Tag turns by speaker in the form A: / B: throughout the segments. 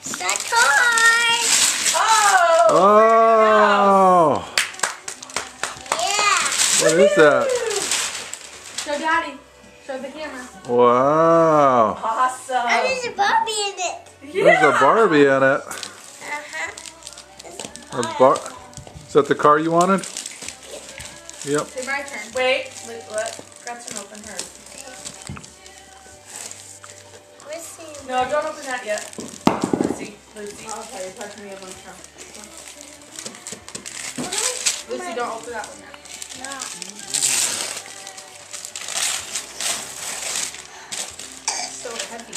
A: It's a toy.
B: Oh!
A: Yeah.
B: What is that?
C: Show Daddy. Show the camera.
B: Wow!
C: Awesome.
A: And there's a Barbie in it.
B: There's a Barbie in it. Is that the car you wanted? Yep.
C: It's my turn.
D: Wait, let Gretchen open hers. No, don't open that yet. Lucy.
C: Okay, you're touching me up on the camera. Lucy, don't open that one yet.
A: No.
C: So heavy.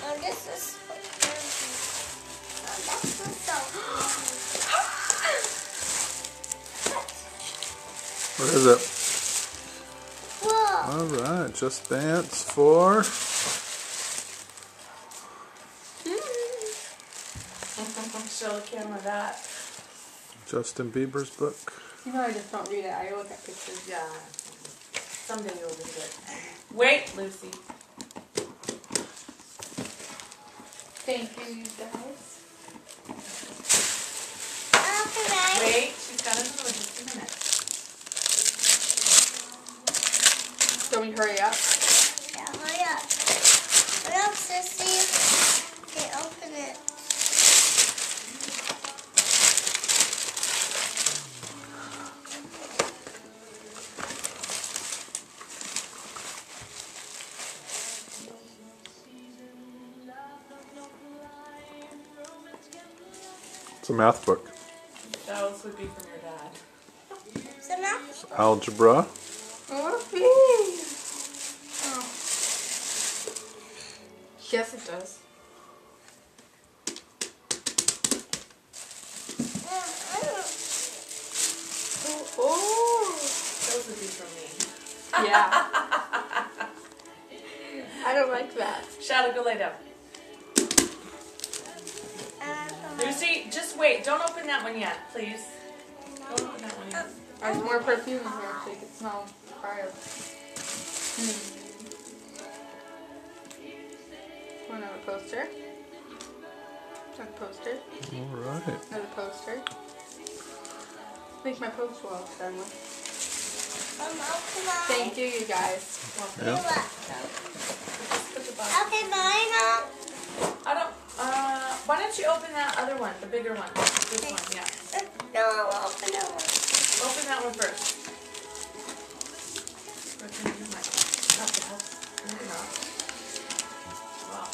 A: Oh, this is
B: What is it?
A: Whoa.
B: Alright, Just Dance for...
D: Show the camera that.
B: Justin Bieber's book.
C: You know I just don't read it. I look at pictures.
D: Yeah. Someday you'll read it. Wait, Lucy.
C: Thank you, you guys.
A: Okay.
D: Wait, she's got another one. Just a minute.
C: So we hurry up.
A: Yeah, hurry up. Hurry up, Sissy. Okay, open it.
B: It's a math book.
D: Those would be from your dad.
A: So now,
B: Algebra.
C: Oh, please. Oh. Yes, it does. Oh.
D: Those would be from me.
C: Yeah. I don't like that.
D: Shadow, go lay down. Lucy, just wait. Don't open that one yet, please. Don't open that one yet.
C: There's more perfume in here so you can smell fire. Want another poster? Another poster?
B: Alright.
C: Another poster? Make my poster well done with. Thank you, you guys.
B: Yeah.
D: Just put the box.
A: Okay, mine, Mom.
D: I don't. Why don't you open that other one, the bigger one? This one, yeah.
A: No, I'll open that one.
D: Open that one first. Open your mic. Okay, open it up. Wow.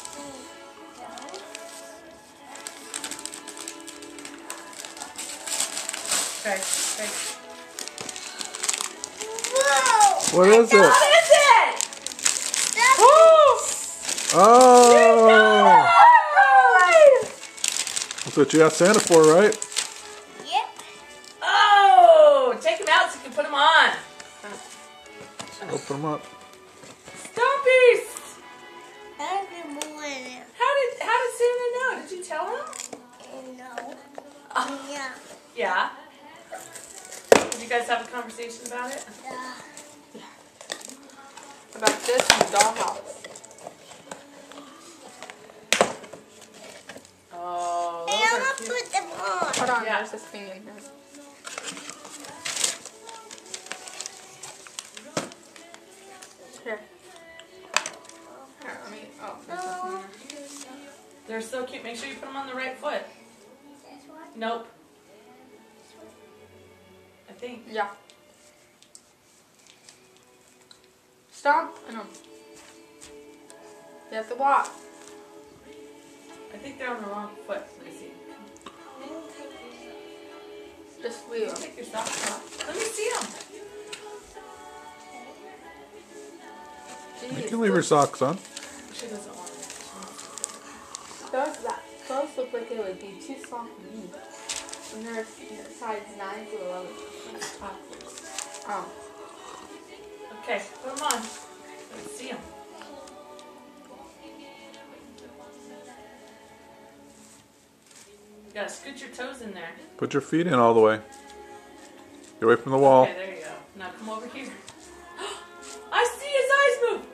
D: Okay, okay.
A: Whoa!
B: What is it?
D: What is it?
A: That's
B: Oh! That's what you asked Santa for, right?
A: Yep.
D: Oh! Take them out so you can put them on.
B: Open them up.
D: Stompies!
A: There's more in it.
D: How did Santa know? Did you tell him?
A: No.
D: Oh,
A: Yeah.
D: yeah. Did you guys have a conversation about it?
A: Yeah.
C: About this and dollhouse.
D: Oh,
A: Hey,
D: those
A: I'm
D: are
A: gonna
D: cute.
A: put them on.
C: Hold on,
D: Yeah.
C: there's this thing in here. Here. Here, let me, oh, there's nothing in there.
D: They're so cute. Make sure you put them on the right foot.
A: This one?
D: Nope. I think.
C: Yeah. Stomp. I know. You have to walk.
D: I think they're on the wrong foot, Lucy.
C: Just leave them.
D: Take your socks off. Let me see them.
B: You can leave your socks on.
D: She doesn't want it.
C: Those look like they would be too small for me. And they're size 9 to 11.
D: Let's talk.
C: Oh.
D: Okay, put them on. Let's see them. You gotta scoot your toes in there.
B: Put your feet in all the way. Get away from the wall.
D: Okay, there you go. Now come over here. I see his eyes move.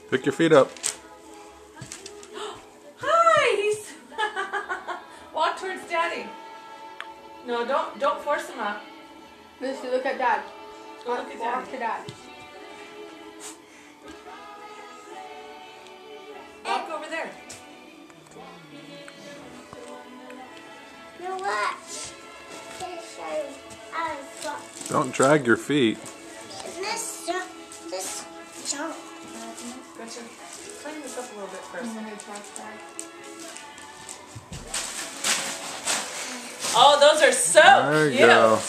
B: Pick your feet up.
D: Hi! He's walk towards Daddy. No, don't force him up.
C: Lucy, look at Dad.
D: Go look at
C: Walk
D: Daddy.
C: to Dad.
D: Walk over there.
A: You watch. Can show you how to flop.
B: Don't drag your feet.
A: This jump.
D: Gretchen, clean this up a little bit first. Oh, those are so
B: There you
D: cute.
B: go.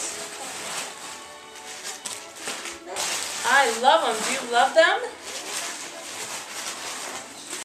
D: I love them. Do you love them?